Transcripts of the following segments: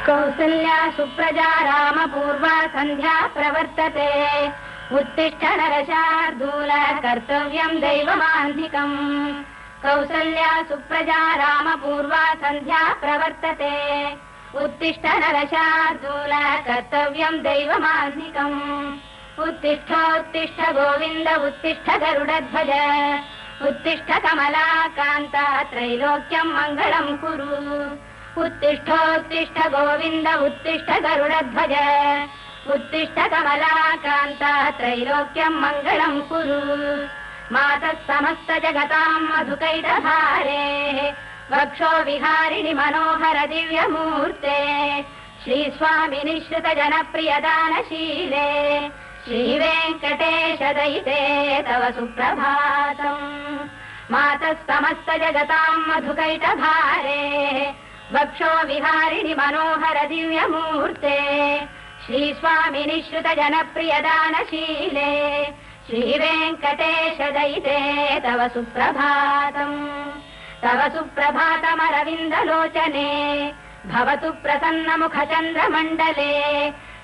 कौसल्या सुप्रजा रामपूर्वा संध्या प्रवर्तते उत्तिष्ठ नरशार्दूल कर्तव्यं दैवमान्धिकम् कौसल्या सुप्रजा रामपूर्वा संध्या प्रवर्तते उत्तिष्ठ नरशार्दूल कर्तव्यं दैवमान्धिकम् उत्तिष्ठोत्तिष्ठ गोविन्द उत्तिष्ठ गरुडध्वज उत्तिष्ठ कमलाकान्ता त्रैलोक्यं मङ्गलं कुरु उत्तिष्ठोत्तिष्ठ गोविन्द उत्तिष्ठ गरुडध्वज उत्तिष्ठ कमलाकान्ता त्रैलोक्यं मङ्गलं कुरु मातः समस्त जगतां मधुकैटभारे वक्षो विहारिणि मनोहर दिव्यमूर्ते श्रीस्वामिनि श्रुत जनप्रियदानशीले श्रीवेङ्कटेश दयिते तव सुप्रभातम् मातः समस्त जगतां मधुकैटभारे वक्षो विहारिणि मनोहर दिव्यमूर्ते श्रीस्वामिनि श्रुत जनप्रियदानशीले श्रीवेङ्कटेश दयिते तव सुप्रभातम् तव सुप्रभातमरविन्दलोचने भवतु प्रसन्नमुखचन्द्रमण्डले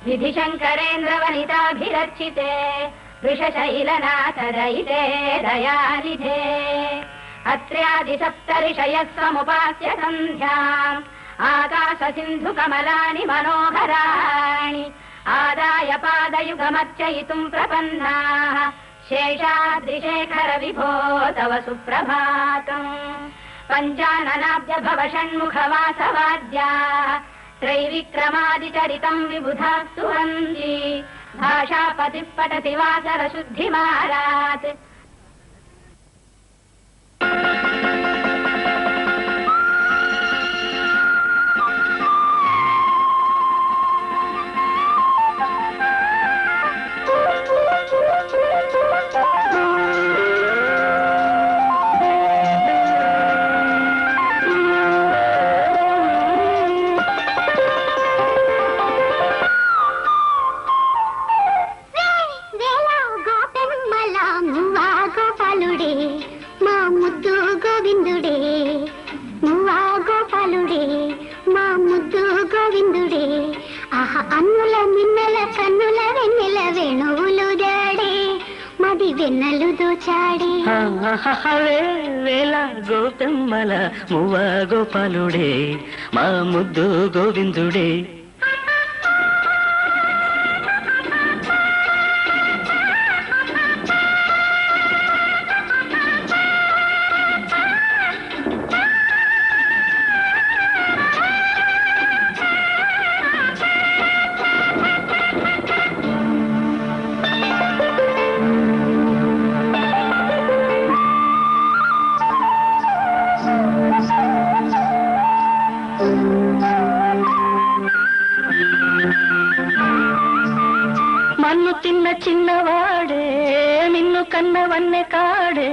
विधिशङ्करेन्द्रवनिताभिरर्चिते वृषशैलनाथ दयिते दयानिधे अत्र्यादिसप्तऋषयः समुपास्य सन्ध्याम् आकाशसिन्धुकमलानि मनोहराणि आदाय पादयुगमर्चयितुम् प्रपन्नाः शेषाद्रिशेखर विभो तव सुप्रभातम् पञ्चाननाब्ज भव षण्मुखवासवाद्याः त्रैविक्रमादिचरितम् विबुधा स्तुवन्ति भाषापतिः पठति वासरशुद्धिमारात् అన్నుల మిన్నల కన్నుల వెన్నెల వేణువులు జాడే మది వెన్నెలు దోచాడే వేళ గోపెమ్మల మువ్వ గోపాలుడే మా ముద్దు గోవిందుడే మన్ను తిన్న చిన్నవాడే నిన్ను కన్నవన్నె కాడే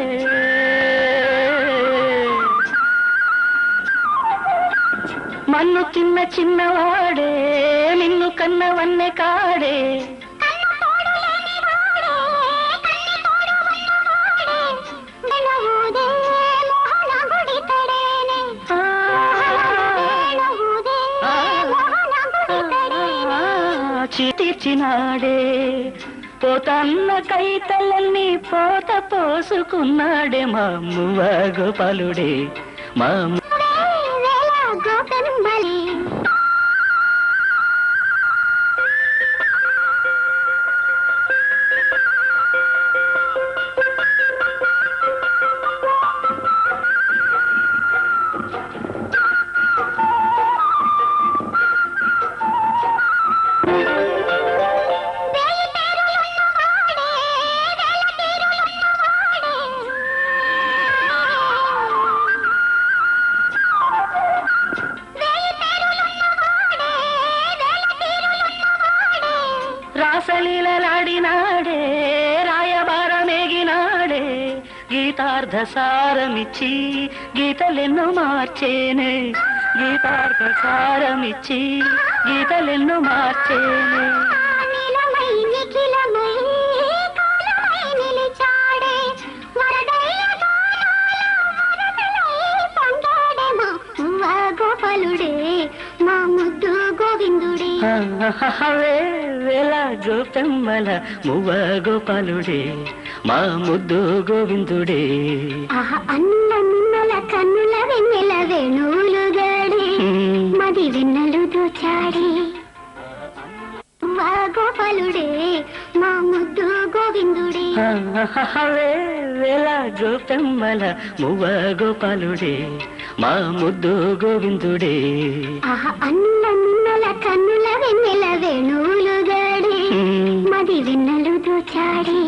మన్ను తిన్న చిన్నవాడే నిన్ను కన్నవన్నె కాడే తీర్చినాడే పోతన్న కైతలన్నీ పోత పోసుకున్నాడే మా మువ్వ గోపాలుడే మా రాసలీలలాడినాడే రాయబారమేగినాడే గీతార్థసారమిచ్చి గీతలెన్నో మార్చేనే గీతార్థసారమిచ్చి గీతలెన్నో మార్చేనే గోపాలుడే మా ముద్దు గోవిందుడే వేళ గోపెమ్మల మువ్వ గోపాలుడే మా ముద్దు గోవిందుడే అన్న నిన్నల కన్నుల వెన్నెల వేణువులు గాడే మది వెన్నెలు దోచాడే గోపాలుడే మా ముద్దు గోవిందుడే వేళ గోపెమ్మల మువ్వ గోపాలుడే మా ముద్దు గోవిందుడే అన్న నిన్నల కన్నుల వెన్నెల వేణువులు గాడే మది వెన్నెలు దోచాడే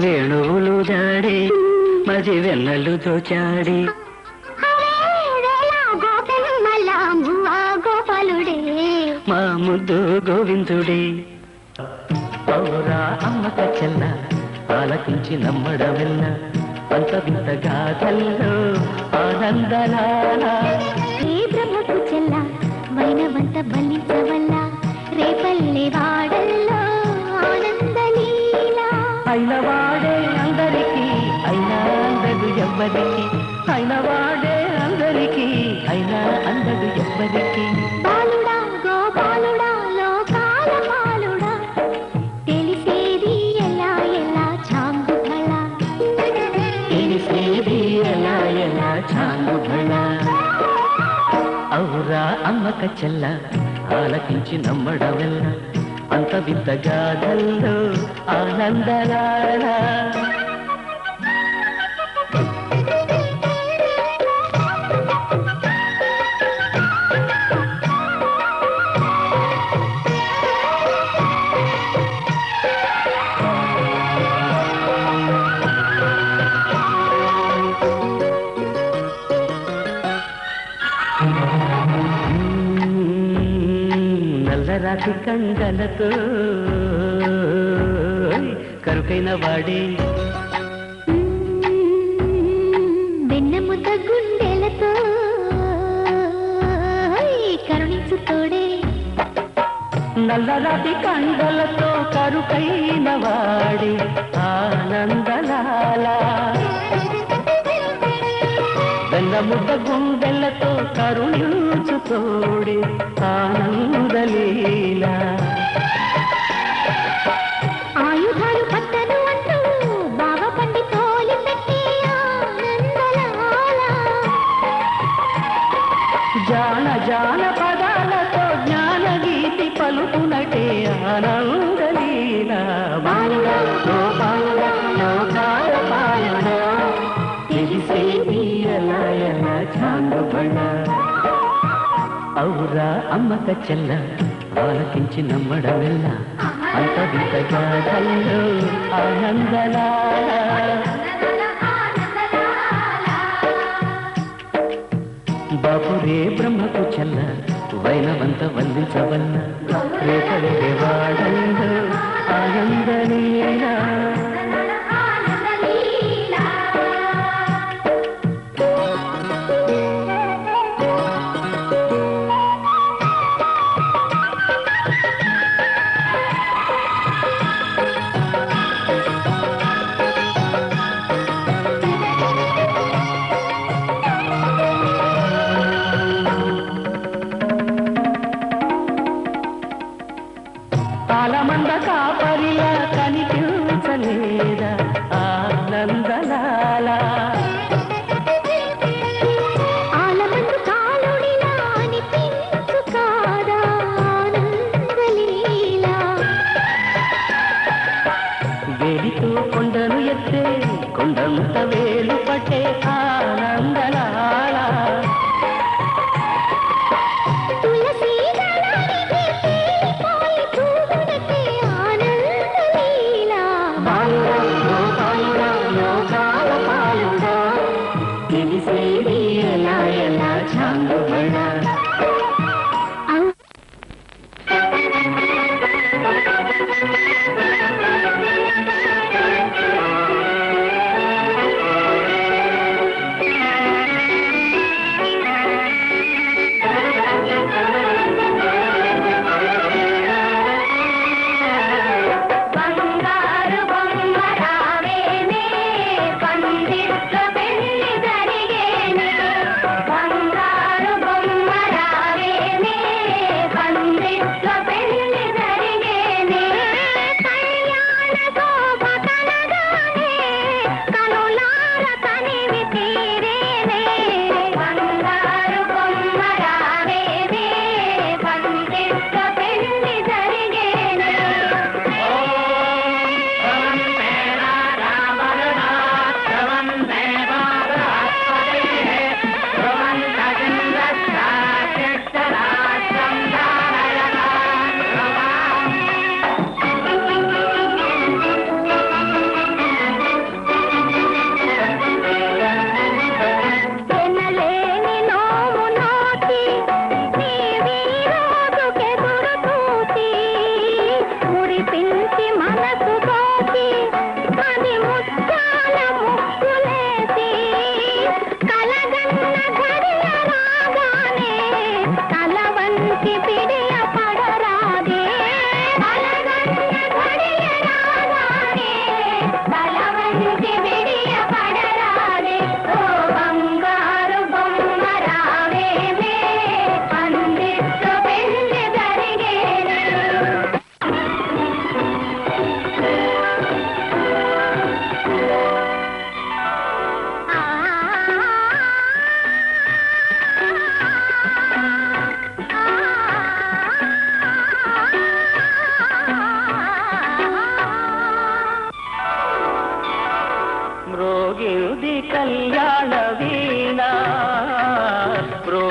వేణువులు జాడే మది వెన్నెలు దోచాడే గోపాలుడే మా ముద్దు గోవిందుడే పౌరా అమ్మక చెల్ల ఆలకించి నమ్మడమెల్ల అంత వింత గాథల్లో ఆనందలాల ఏ బ్రహ్మకు చెల్ల వైనవంత బలించవల్ల రేపల్లె వాడల్లో ఆనందలీల అయిన వాడే అందరికీ అయినా అందదు ఎవ్వరికి అయిన వాడే అందరికీ అయినా అందదు ఎవ్వరికి బాలుడా గోపాలుడా లోకాల పాలుడా తెలిసేది ఎలా ఎలా చాంగుఫళ తెలిసేది ఎలా ఎలా చాంగుఫళ ఔరా అమ్మక చెల్ల ఆలకించి నమ్మడమెల్ల అంత వింత గాథల్లో ఆనందలాల నల్లరాతి కండలతో కరుకైన వాడే వెన్నెముద్ద గుండెలతో కరుణించు తోడే నల్లరాతి కండలతో కరుకైన వాడే ఆనందలాల వెన్నముద్ద గుండెలతో కరుణించు తోడే ఆనందలీల ఆయుధాలు పట్టను అంటూ బావ పండి తోలి పెట్టి ఆనందలాల జాన జాన పదాలతో జ్ఞాన గీతి పలుకునటే ఆనందలీల బాలుడా గోపాలుడా లోకాల పాలుడా తెలిసేది ఎలా ఎలా చాంగుబళ్ళ ఔరా అమ్మక చెల్ల ఆలకించి నమ్మడమెల్ల అంత వింత గాథల్లో ఆనందలాల బాపురే బ్రహ్మకు చెల్ల వైనవంత వందించవల్ల రేపడే వాడల్లో ఆనందలీలా ఆలమంద కాపరిలా కనిపించలేదా ఆనందలాల ఆలమందు కాలుడిలా అనిపించు కాదా ఆనందలీల వేలితో కొండను ఎత్తే కొండంత వేలు పట్టే ఆనందలాల తులసి దళానికి తేలిపోయి పూగునకే ఆనందలీల బాలుడా గోపాలుడా లోకాల పాలుడా తెలిసేది ఎలా ఎలా చాంగుబళ్ళ బంగారు బొమ్మ రావేనే పందిట్ల పెళ్లి జరిగేనే బంగారు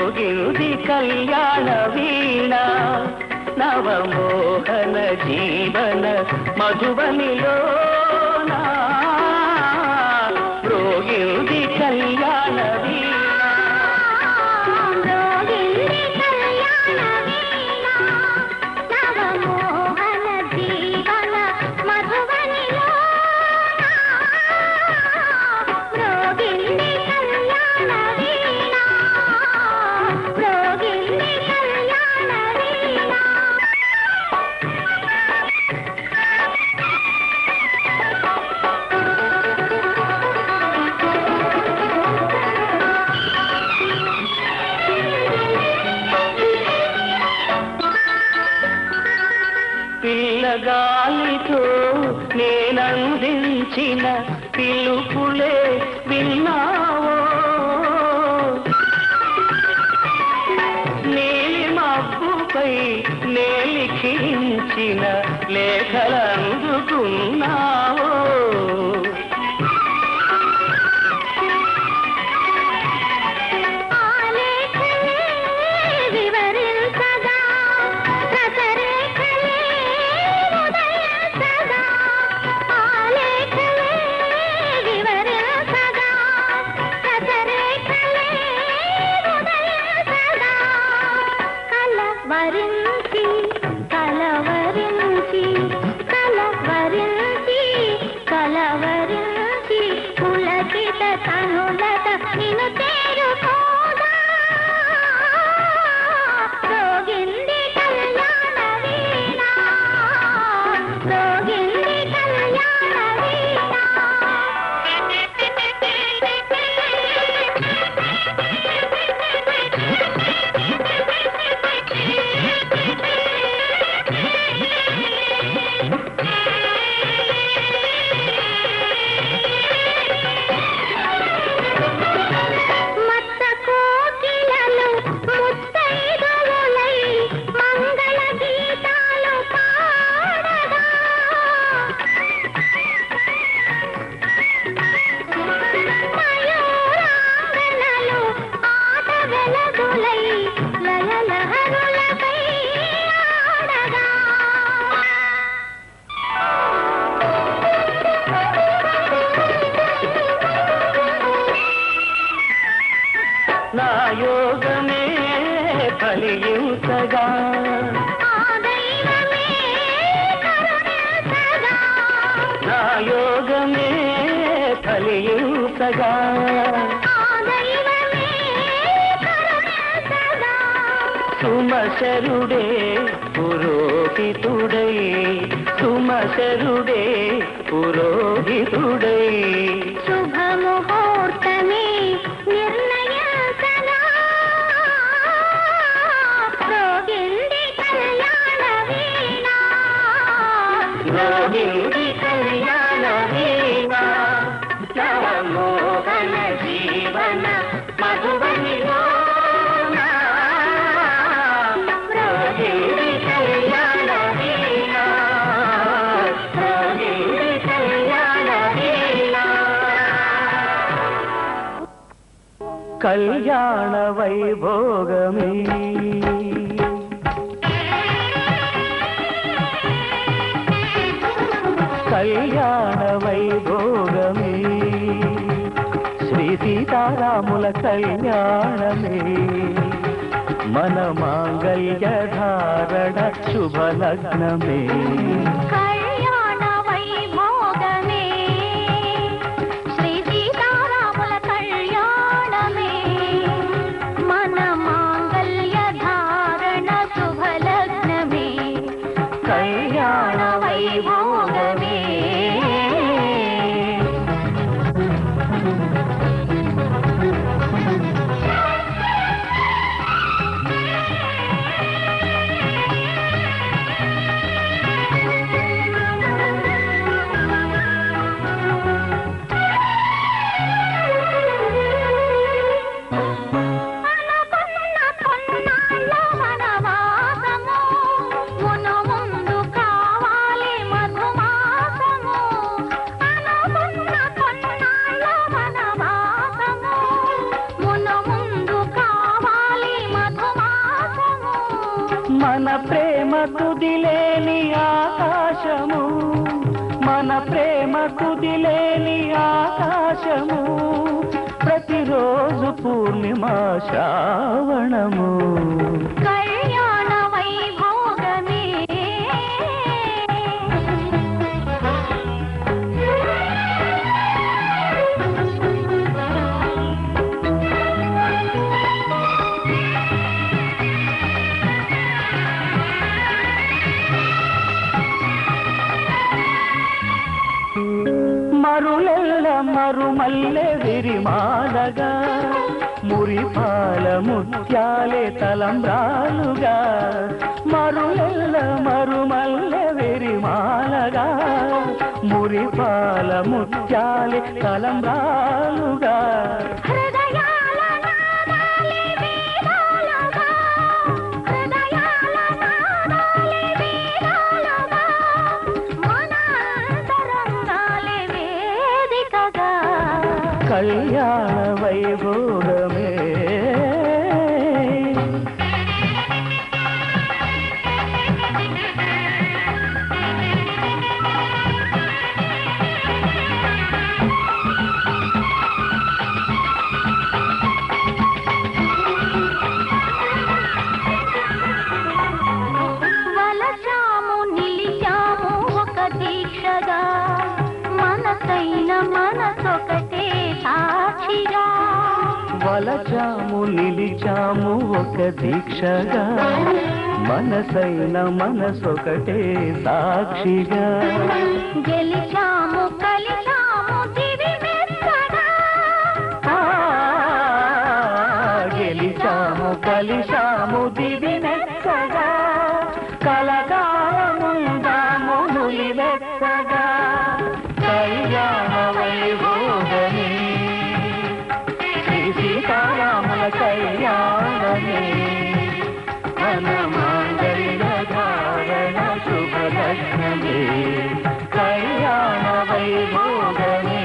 మ్రోగిరుది కళ్యాణ వీణ నవమోహన జీవన మధుబనిలో మ్రోగిరుది కళ్యాణ వీణ పిల్లగాలితో నేనందించిన పిలుపులే విన్నావో నీలి మబ్బుపై నేలిఖించిన లేఖలందుకున్నావో నా యోగమే ఫలించగా నా యోగమే ఫలించగా సుమశరుడే పురోహితుడై సుమశరుడే పురోహితుడై శుభముహూర్తమే నిర్ణయించగా మ్రోగింది కళ్యాణ వీణ మ్రోగింది కళ్యాణ వీణ నవమోహన జీవన మధుబనిలో మ్రోగింది కళ్యాణ వీణ మ్రోగింది కళ్యాణ వీణ కళ్యాణ వైభోగమే కళ్యాణ వైభోగమే శ్రీ సీతారాముల కళ్యాణమే మన మాంగళ్య ధారణ శుభలగ్నమే కళ్యాణ వైభోగమే శ్రీ సీతారాముల కళ్యాణమే మన మాంగళ్య ధారణ శుభలగ్నమే కళ్యాణ వైభోగమే మన ప్రేమ తుదిలేని ఆకాశము, మన ప్రేమ తుదిలేని ఆకాశము, ప్రతిరోజు పూర్ణిమ శ్రావణము. కళ్యాణ వైభోగమే మరులెల్ల మరుమల్లె విరిమాలగా, మురిపాల ముత్యాలే తలంబ్రాలుగా. మరులెల్ల మరుమల్లె విరిమాలగా, మురిపాల ముత్యాలే తలంబ్రాలుగా. హృదయాల నాదాలే వేదాలుగా, హృదయాల నాదాలే వేదాలుగా, మన అంతరంగాలే వేదికగా. కళ్యాణ వైభోగమే వలచాము నిలిచాము ఒక దీక్షగా, మనసైన మనసొకటే సాక్షిగా. వలచాము నిలిచాము ఒక దీక్షగా, మనసైన మనసొకటే సాక్షిగా. గెలిచాము కలిచాము దివి మెత్తగా, గెలిచాము కలిశాము దివి మెచ్చగా, కలకాలముందాము నులి మెచ్చగా. కళ్యాణ వైభోగమే శ్రీ సీతారాముల కళ్యాణమే, మన మాంగళ్య ధారణ శుభలగ్నమే. కళ్యాణ వైభోగమే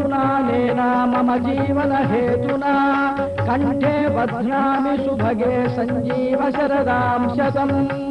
अधुना नेना मम जीवन हेतुना कंठे बध्नामि सुभगे संजीव शरदां शतम्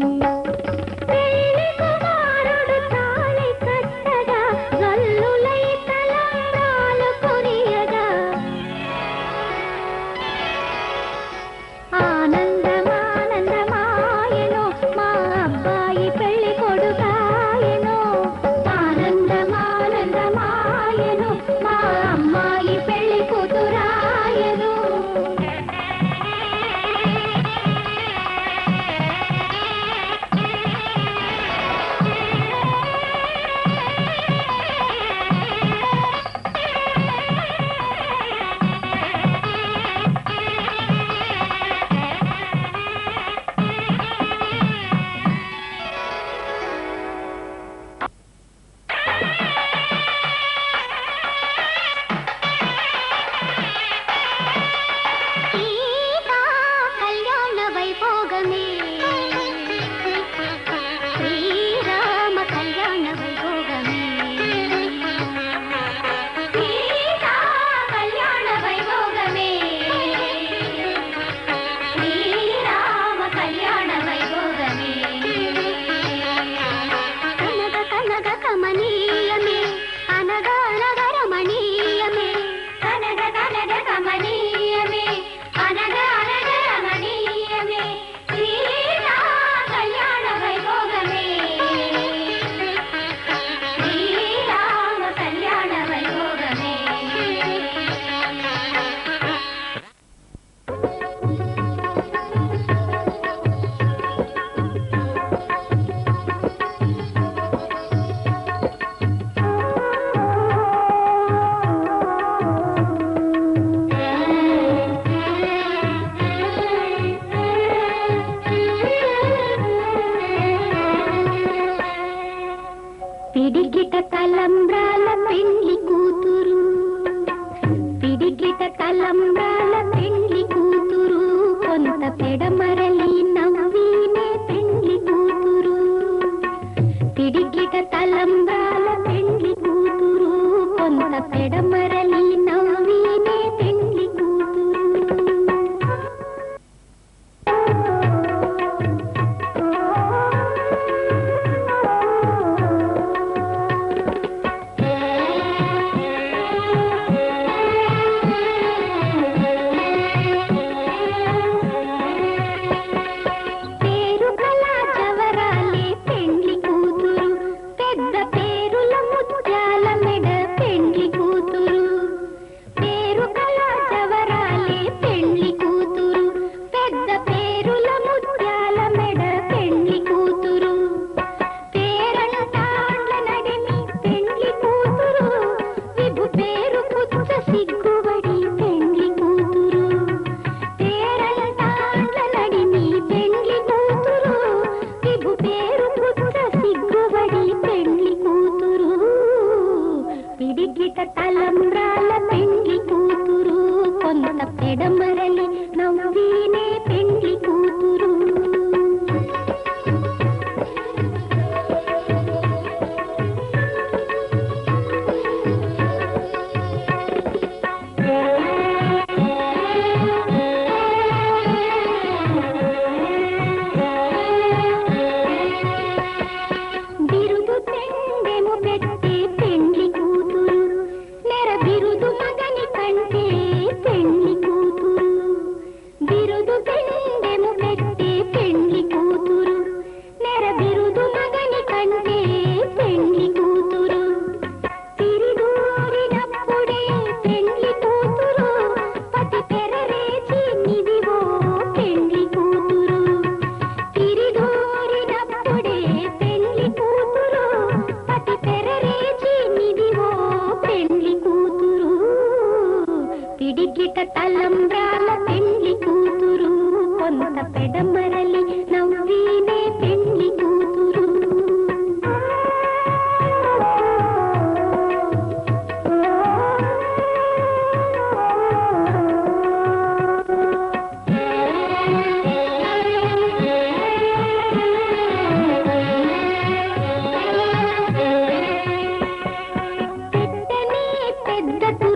పెద్ద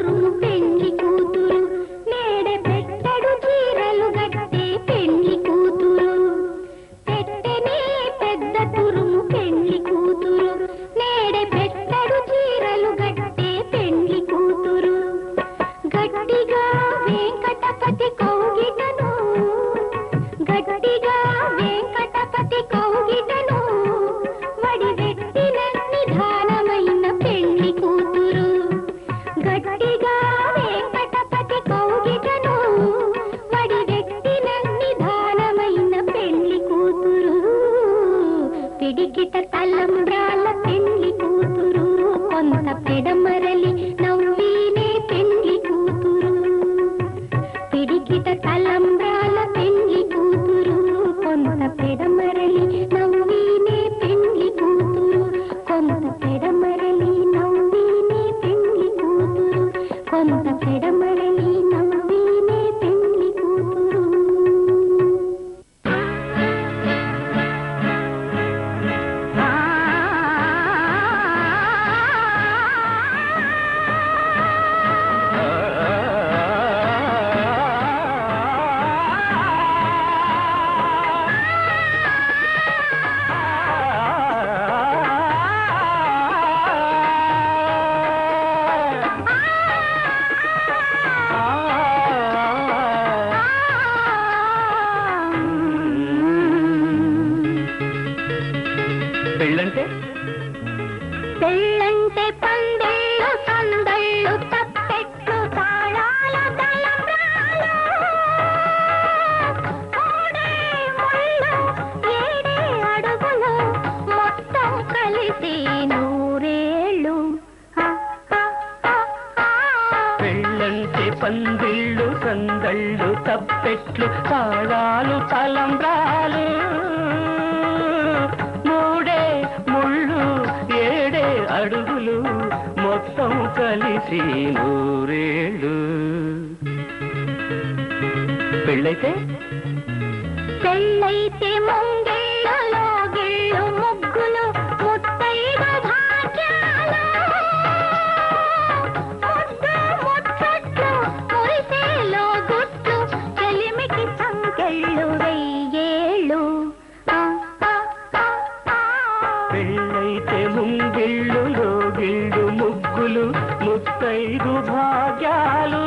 పందిళ్ళు సందళ్ళు తప్పెట్లు తాళాలు తలంబ్రాలు మూడే ముళ్ళు ఏడే అడుగులు మొత్తం కలిసి నూరేళ్ళు. పెళ్ళైతే పెళ్ళైతే ముంగిళ్ళలో గిళ్ళు ముగ్గులు ముత్తైదు భాగ్యాలు ముద్దు ముచ్చట్లు మురిసేలో గుట్లు చెలిమికి సంకెళ్ళు వెయ్యేళ్ళు. పెళ్ళైతే ముంగిళ్ళులో గిళ్ళు ముగ్గులు ముత్తైదు భాగ్యాలు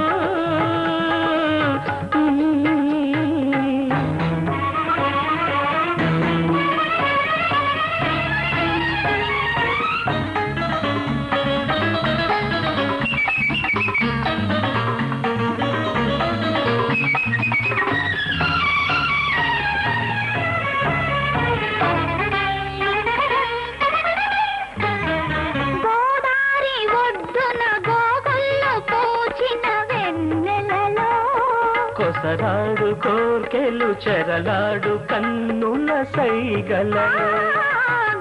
కొసరాడు కోర్కెలు చెరలాడు కన్నుల సైగలలో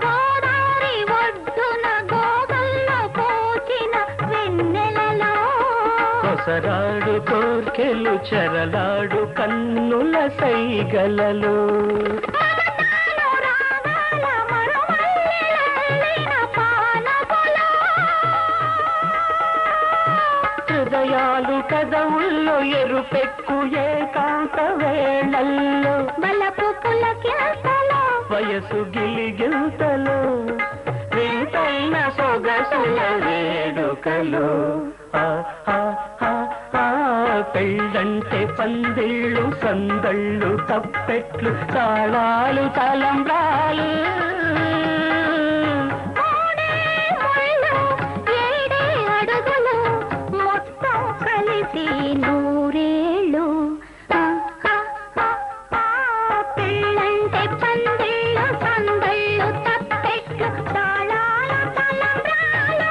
గోదారి ఒడ్డున గోగల్లో పోచిన వెన్నెలలో కొసరాడు కోర్కెలు చెరలాడు కన్నుల సైగలలో హృదయాలు కదవుల్లో ఎరుపెక్కు ఏకాంత వేళల్లో బలపు పులకింతలో వయసు గిలిగింతలో వింతైన సొగసుల వేడుకలో పెళ్ళంటే పందిళ్ళు సందళ్ళు తప్పెట్లు తాళాలు తలంబ్రాలు నూరేళ్ళు. పెళ్ళంటే పందిళ్ళు సందళ్ళు తప్పెట్లు తాళాలు తలంబ్రాలు.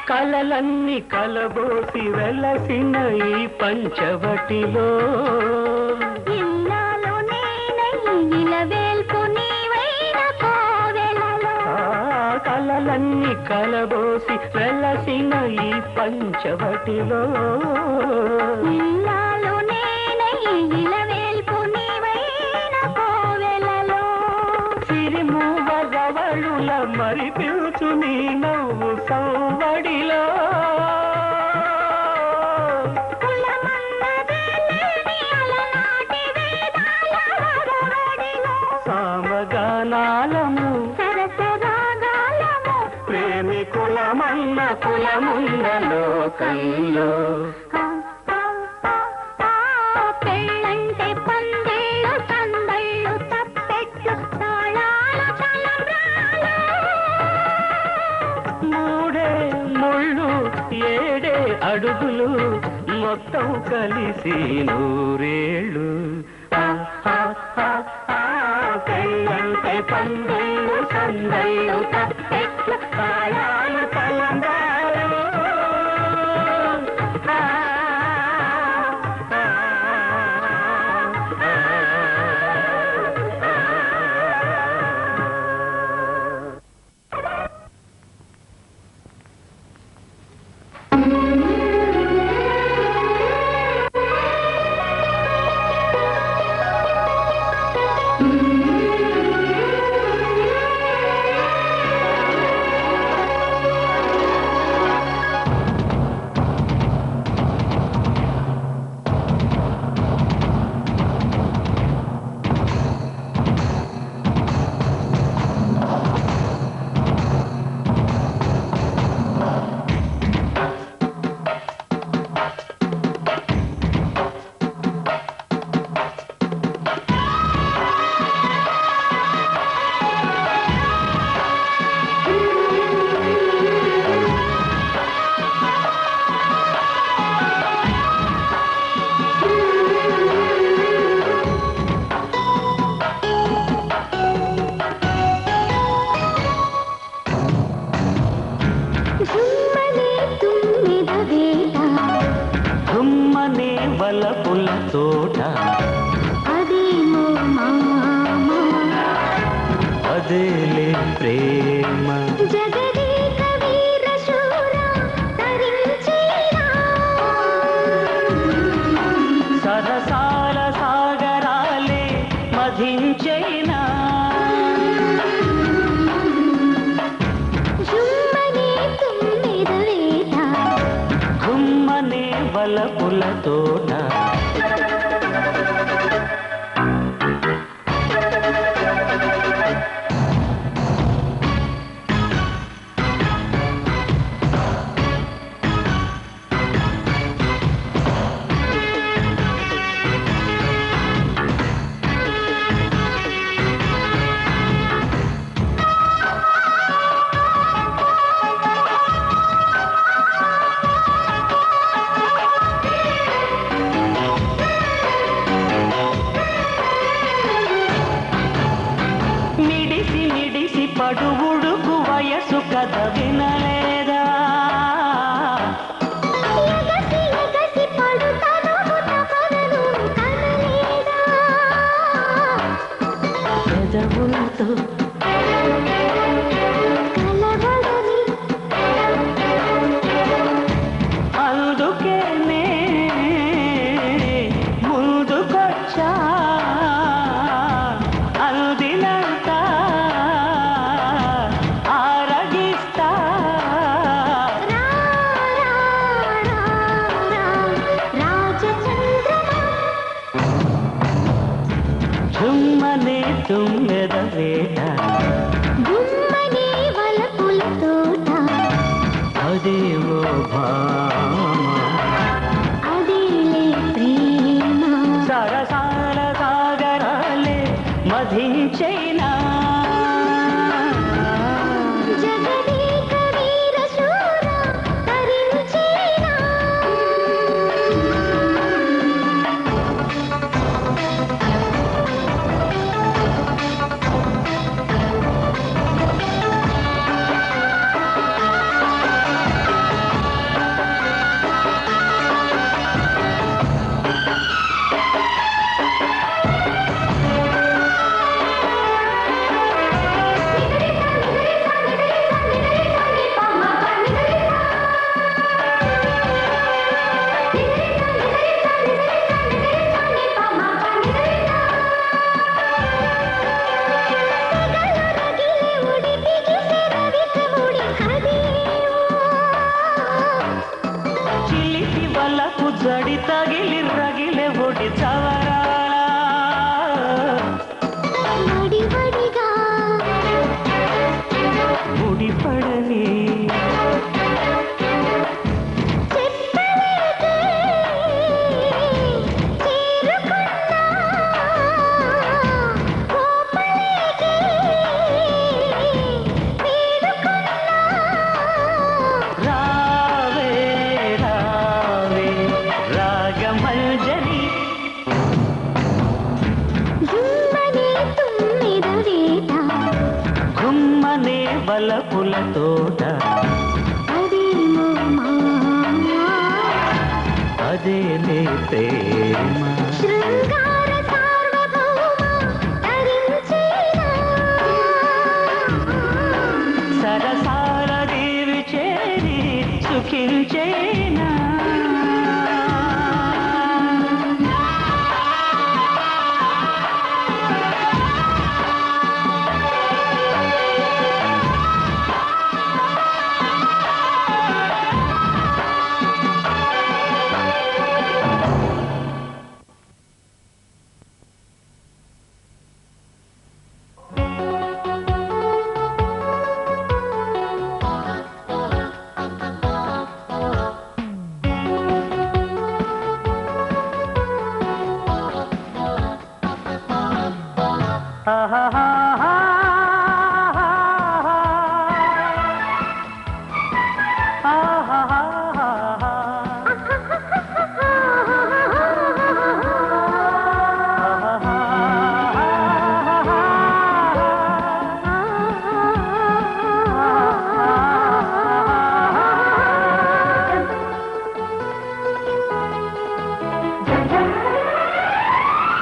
కలలన్నీ కలబోసి వెలసిన ఈ పంచవటిలో ఇల్లాలు నేనై ఇలవేల్పు నీవైన కోవెలలో కలలన్నీ కలబోసి వెలసిన ఈ పంచవటిలో ఇల్లాలు నేనై ఇలవేల్పు నీవైన కోవెలలో సిరిమూవ రవళుల మరిపిల్చు నీ నవ్వు సౌవడిలో సామగానాలము సరసరాగాలము ప్రేమికులమన్న కులమున్న లోకంలో పెళ్ళంటే పందిళ్ళు సందళ్ళు తప్పెట్లు తాళాలు తలంబ్రాలు మూడే ముళ్ళు ఏడే అడుగులు మొత్తం కలిసి నూరేళ్ళు. పెళ్ళంటే పందిళ్ళు సందళ్ళు తప్పెట్లు తాళాలు తలంబ్రాలు గుమ్మనే వలపుల తోట అదేమో మామ అదేలే ప్రేమ జగదేక వీర శూర తరించేనా సరసాల సాగరాలే మధించేనా జుమ్మనే తుమ్మెద వేట గుమ్మనే వలపుల తోట పడు ఉడుకు వయసు కథ వినలేదా ఎగసి ఎగసి పడుతాను ముతపదను కనలేదా పెదవులతో కలవడని అందుకేనే ముందుకొచ్చా అందినంత ఆరగిస్తా రా రా రా రా రాజచంద్రమా చుమ్మనే తుమ్మెద వేట గుమ్మనే వలపుల తోట అదేవో భామ అదేలే ప్రేమ సరసాల సాగరాలే మధించైనా జగదేక వీర శూర తరించేనా చిలిపి వలకు జడి తగిలి రగిలే ఒడి చవరాల వడివడిగా ముడిపడని చెప్పలేకే చేరుకున్నా కోపలేకే వేడుకున్నా రావే రావే రాగమల్జని గుమ్మనే తుమ్మెద వేట గుమ్మనే వలపుల తోట అదేమో మామ అదేలే ప్రేమ శృంగార సార్వభౌమ తరించేనా సరసాల దేవి చేరి సుఖించేనా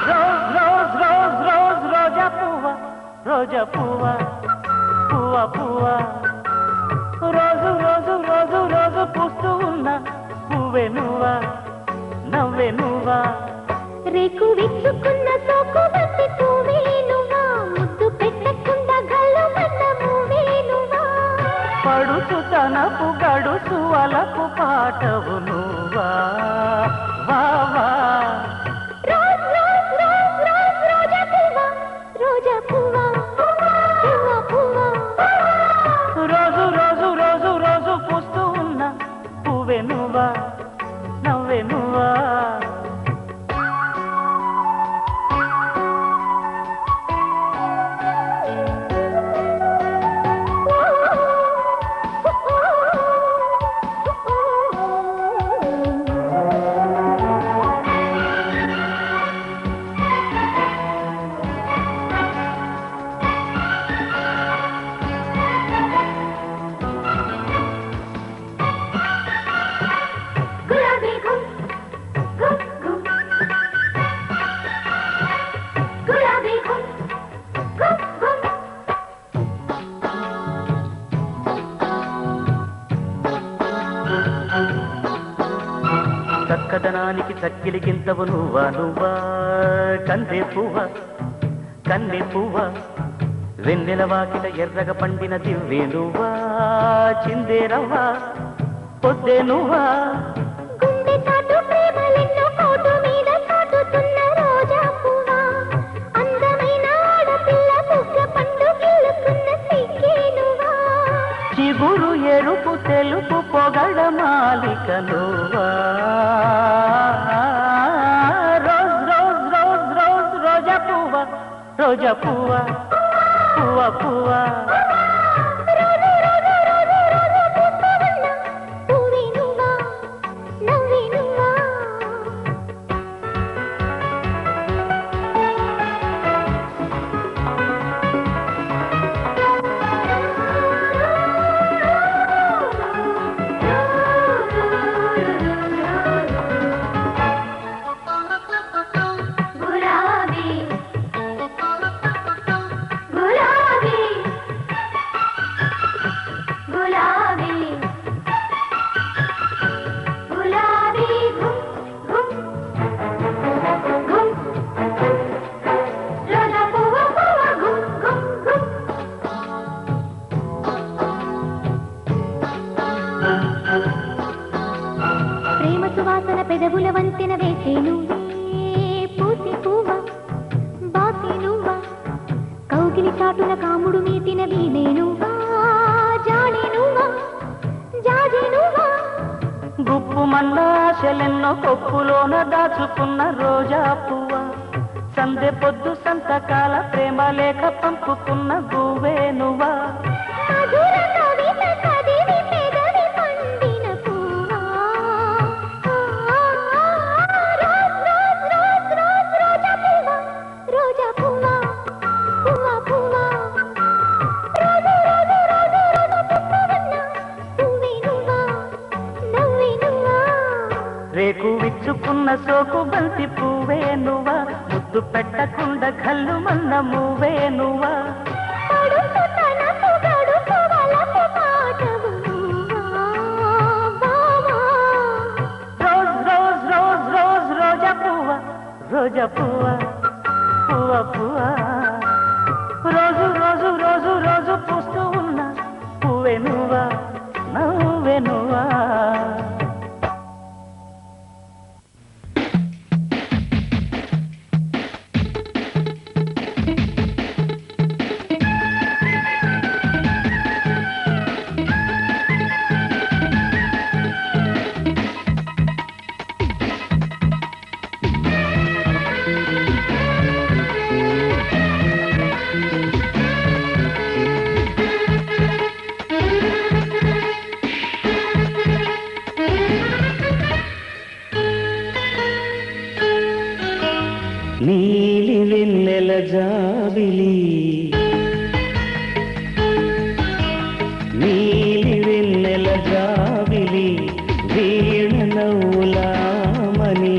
రోజ్ రోజ్ రోజ్ రోజ్ రోజా పువ్వ రోజా పువ్వ పువ్వ పువ్వ రోజు రోజు రోజు రోజు పూస్తూ ఉన్న పువ్వే నువ్వా నవ్వే నువ్వా రేకు విచ్చుకున్న సోకు బట్టి పువ్వే నువ్వా ముద్దు పెట్టకుండా గల్లు మన్న పువ్వే నువ్వా పడుచు తనపు గడుసు అలకు పాటవు నువ్వా వా వా రోజ్ రోజ్ రోజ్ రోజ్ రోజా పువ్వ రోజా పువ్వ పువ్వ పువ్వ రోజు రోజు రోజు రోజు పూస్తూ ఉన్న పువ్వే నువ్వా నవ్వే నువ్వా గులాబీ గుమ్ గుమ్ గుమ్ గులాబీ గుమ్ గుమ్ గుమ్ చక్కదనానికి చక్కిలికింతవు నువ్వా నువ్వా కందే పువ్వ కన్నె పువ్వ వెన్నెల వాకిట ఎర్రగ పండిన దివ్వే నువ్వా చిందే రవ్వ పొద్దే నువ్వా గుండె చాటు ప్రేమలెన్నో కోటు మీద చాటుతున్న రోజా పువ్వా అందమైన ఆడపిల్ల బుగ్గ పండు గిల్లుకున్న సిగ్గే నువ్వా చిగురు ఎరుపు తెలుపు పొగడ మాలిక నువ్వా రోజ్ రోజ్ రోజ్ రోజ్ రోజా పువ్వ రోజా పువ్వ పువ్వ పువ్వ రోజు రోజు రోజు రోజు పూస్తూ ఉన్న పువ్వే నువ్వా నవ్వే నువ్వా గులాబీ గులాబీ గులాబీ గులాబీ గుమ్ గుమ్ గుమ్ రోజా పువ్వ పువ్వ గుమ్ గుమ్ గుమ్ ప్రేమ సువాసన పెదవుల వంతెన వేసే నువ్వే పూసి పువ్వ బాసి నువ్వా కౌగిలి చాటున కాముడు మీటిన వీణే నువ్వా జాడే నువ్వా జాజే నువ్వా గుప్పు మన్నాశలెన్నో కొప్పులోన దాచుకున్న రోజా పువ్వ సందె పొద్దు సంతకాల ప్రేమ లేఖ పంపుకున్న గువ్వే నువ్వా మధుర కవిత కదివి పెదవి పండిన పువ్వా రోజ్ రోజ్ రోజ్ రోజ్ రోజా పువ్వ రోజా పువ్వ పువ్వ పువ్వ రోజు రోజు రోజు రోజు పువ్వున్న పువ్వే నువ్వా నవ్వే నువ్వా రేకు విచ్చుకున్న సోకు బంతి పువ్వే నువ్వా ముద్దు పెట్టకుండా కళ్ళు మన్న మువ్వే నువ్వా పడుతు తనపు గడుసు వలపు పాటవు నువ్వా బావా రోజ్ రోజ్ రోజ్ రోజ్ రోజా పువ్వ రోజా పువ్వ పువ్వ పువ్వ రోజు రోజు రోజు రోజు పూస్తూ ఉన్న పువ్వే నువ్వా నవ్వే నువ్వా నీలి వెన్నెల జాబిలి నీలి వెన్నెల జాబిలి వీణ నవ్వులామని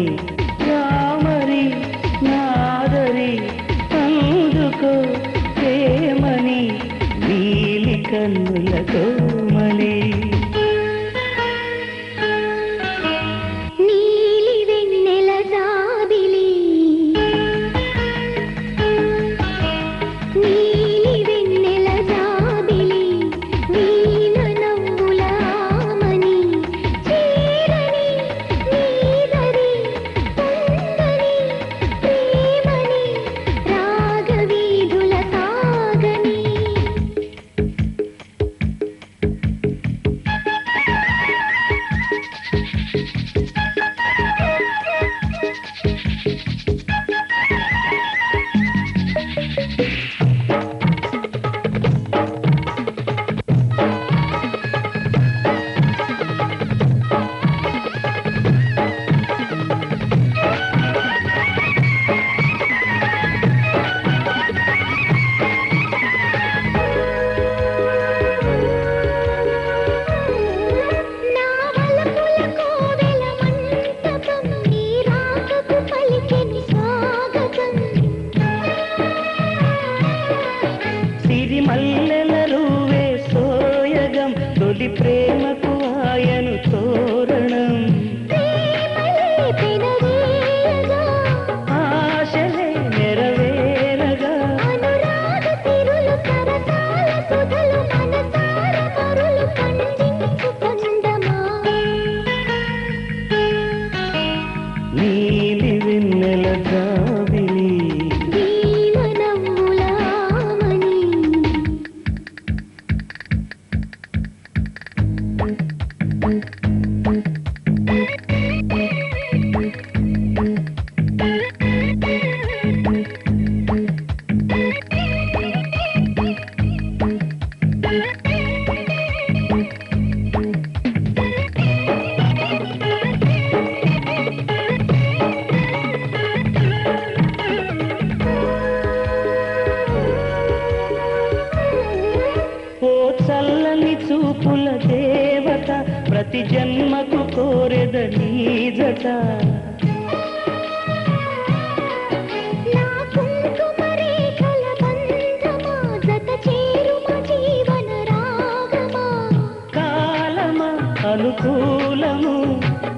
జాబిలి వీణనవ్వులామణి ఓ చల్లని చూపుల దేవత ప్రతి జన్మకు కోరెద నీ జత నా కుంకుమ రేఖల బంధమా జత చేరుమ జీవన రాగమా కాలమా అనుకూలము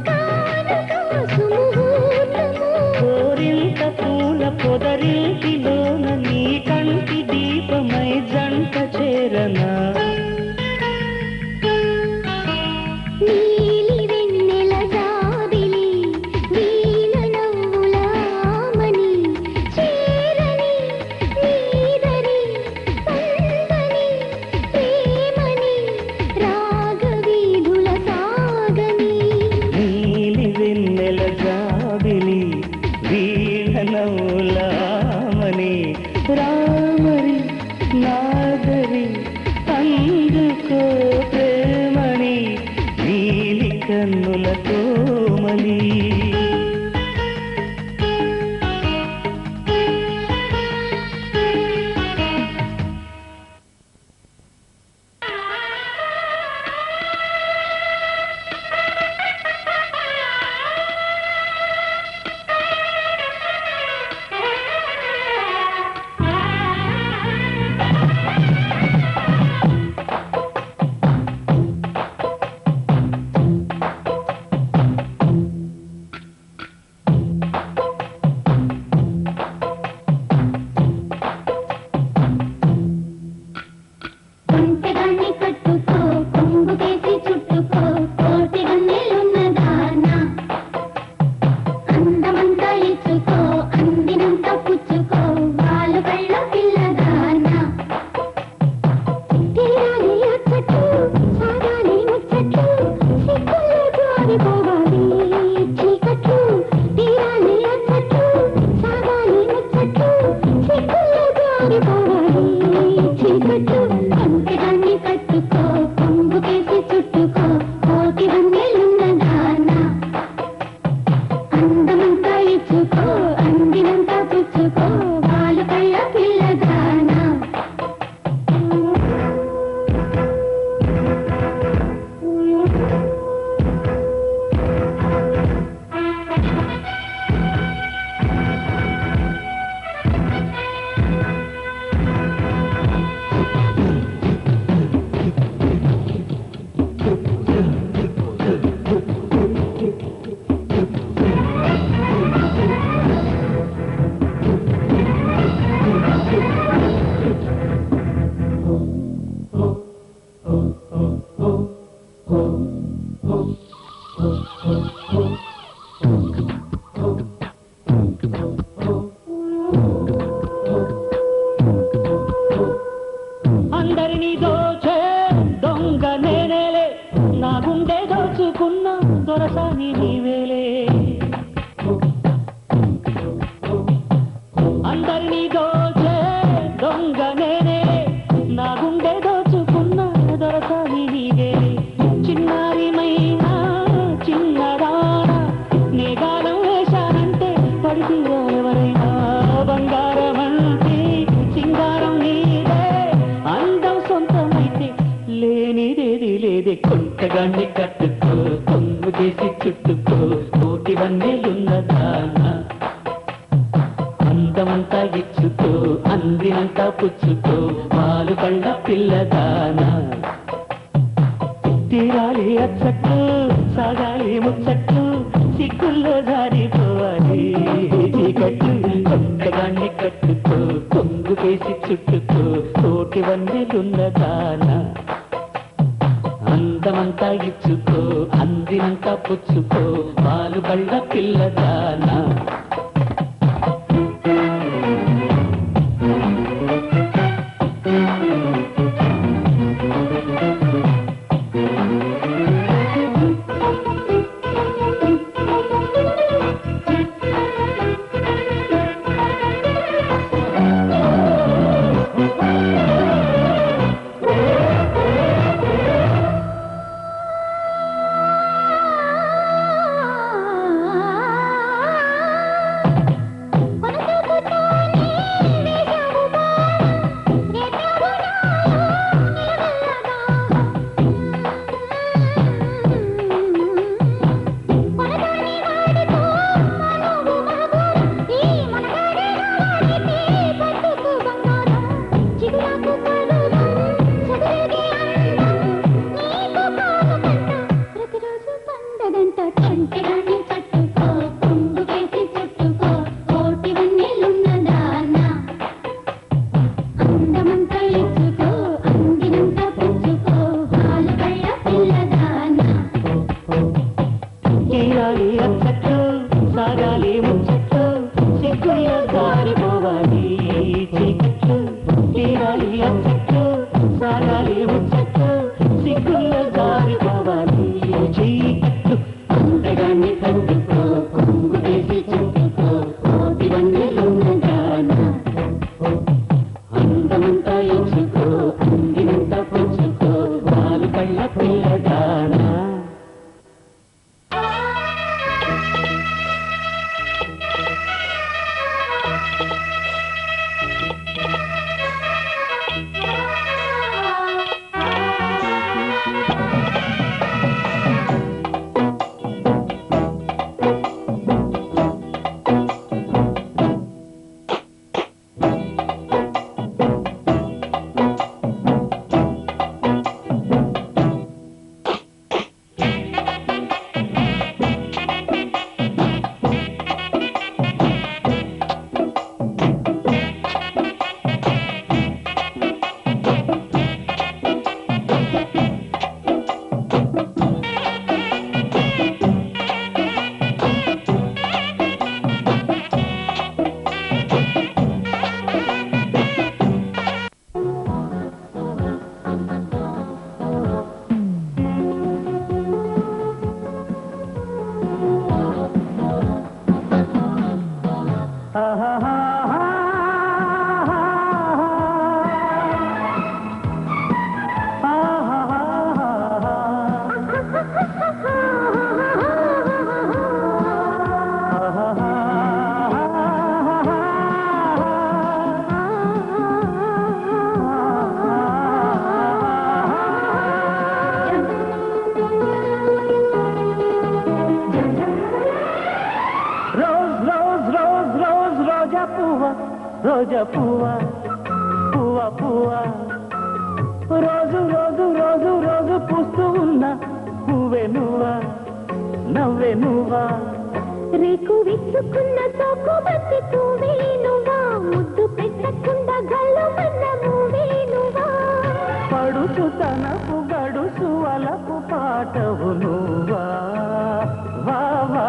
కానుక సుముహూర్తము కోరింత పూల పొదరింటిలోన నీ కంటి దీపమై జంట చేరనా నీలి వెన్నెల జాబిలి వీణనవ్వులామణి చేరని నీదరి సందని ప్రేమని రాగవీధుల సాగని నీలి వెన్నెల జాబిలి వీణనౌలామని రామరి నాగరి అందుకో ప్రేమని నీలి కన్నుల కోమలి ఒంటెగాన్ని కట్టుకో కొంగుకేసి చుట్టుకో కోటి గన్నెలున్న దానా అందమంతా ఇచ్చుకో అందినంత పుచ్చుకో వాళ్ళు కళ్ళ పిల్లదానా తీరాలి అచ్చట్లు సాగాలి ముచ్చట్లు సిక్కుల్లో జారిపోవాలి చీకట్లు తీరాలి అచ్చట్లు సాగాలి ముచ్చట్లు సిక్కుల్లో జారిపోవాలి చీకట్లు ఒంటెగాన్ని కట్టుకో కొంగుకేసి చుట్టుకో కోటి గన్నెలున్న దానా అందమంతా ఇచ్చుకో అందినంత పుచ్చుకో వాళ్ళు కళ్ళ పిల్లదానా అందరినీ దోచే దొంగ నేనేలే నా గుండె దోచుకున్న దొరసాని నీవేలే అందరినీ దోచే దొంగ నేనేలే నా గుండె దోచుకున్న దొరసాని నీవేలే చిన్నారిమైనా చిన్నదాన నేగాలం వేశానంటే పడితే ఎవరైనా బంగారమంటే సింగారం నీదే అందం సొంతమైతే లేనిదేది లేదే కొంటగాన్ని కట్టుకో కొంగు చేసి చుట్టుకో కోటి వన్నెలున్న దానా అందమంతా ఇచ్చుకో అందినంతా పుచ్చుకో పాలు కళ్ళ పిల్లదానా తీరాలి అచ్చట్లు సాగాలి ముచ్చట్లు సిక్కుల్లో జారిపోవాలి చీకట్లు కొంటగాన్ని కట్టుకో కొంగు కేసి చుట్టుకో కోటి వన్నెలున్న దానా అందమంతా ఇచ్చుకో అందినంతా పుచ్చుకో పాలు కళ్ళ పిల్లదానా సిగ్గుల్లో జారిపోవాలి చీకట్లు తీరాలి అచ్చట్లు సాగాలి ముచ్చట్లు సిగ్గుల్లో జారిపోవాలి చీకట్లు అంతగాన్ని కందుకో కొంగు వేసి చింపుకో కోటివన్నీ ఉన్నగాన అందమంతా ఎంచుకో అందినంతా పుంచుకో వాలు కళ్ళ పిల్లగానా రోజా పువ్వా పువ్వా పువ్వా రోజు రోజు రోజు రోజు పూస్తూ ఉన్నా పువ్వే నువ్వా నవ్వే నువ్వా రేకు విచ్చుకున్న సోకు బట్టి పువ్వే నువ్వా ముద్దు పెట్టకుండా గల్లు మన్న నువ్వే నువ్వా పడుచు తనపు గడుసు అలపు పాటవు నువ్వా వా వా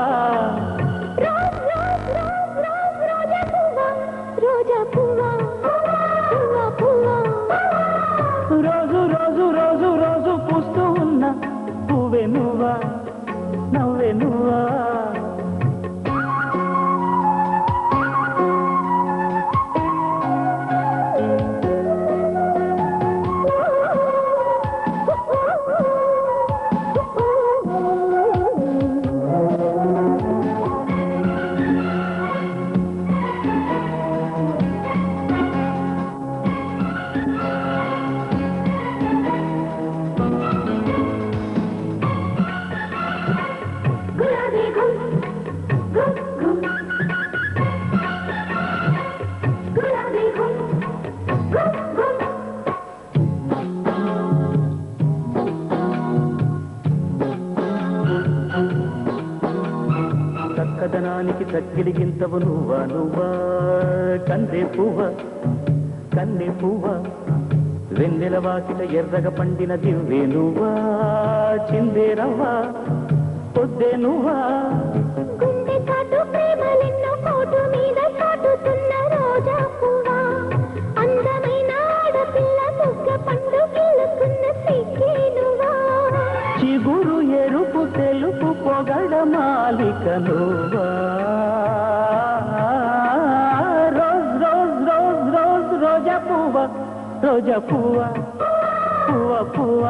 రోజా పువ్వా పువ్వా పువ్వా రోజు రోజు రోజు రోజు పూస్తూ ఉన్నా పువ్వే నువ్వా నవ్వే నువ్వా చక్కదనానికి చక్కిలిగింతవు నువ్వా నువ్వా కందే పువ్వ కన్నె పువ్వ వెన్నెల వాకిట ఎర్రగా పండిన దివ్వే నువ్వా చిందే రవ్వా పొద్దే నువ్వా గుండె చాటు ప్రేమలెన్నో కోటు మీద చాటుతున్న రోజా పువ్వా అందమైన ఆడపిల్ల బుగ్గ పండు గిల్లుకున్న సిగ్గే నువ్వా చిగురు ఎరుపు తెలుపు పొగడ మాలిక నువ్వా రోజ్ రోజ్ రోజ్ రోజ్ రోజా పువ్వ పువ్వ పువ్వ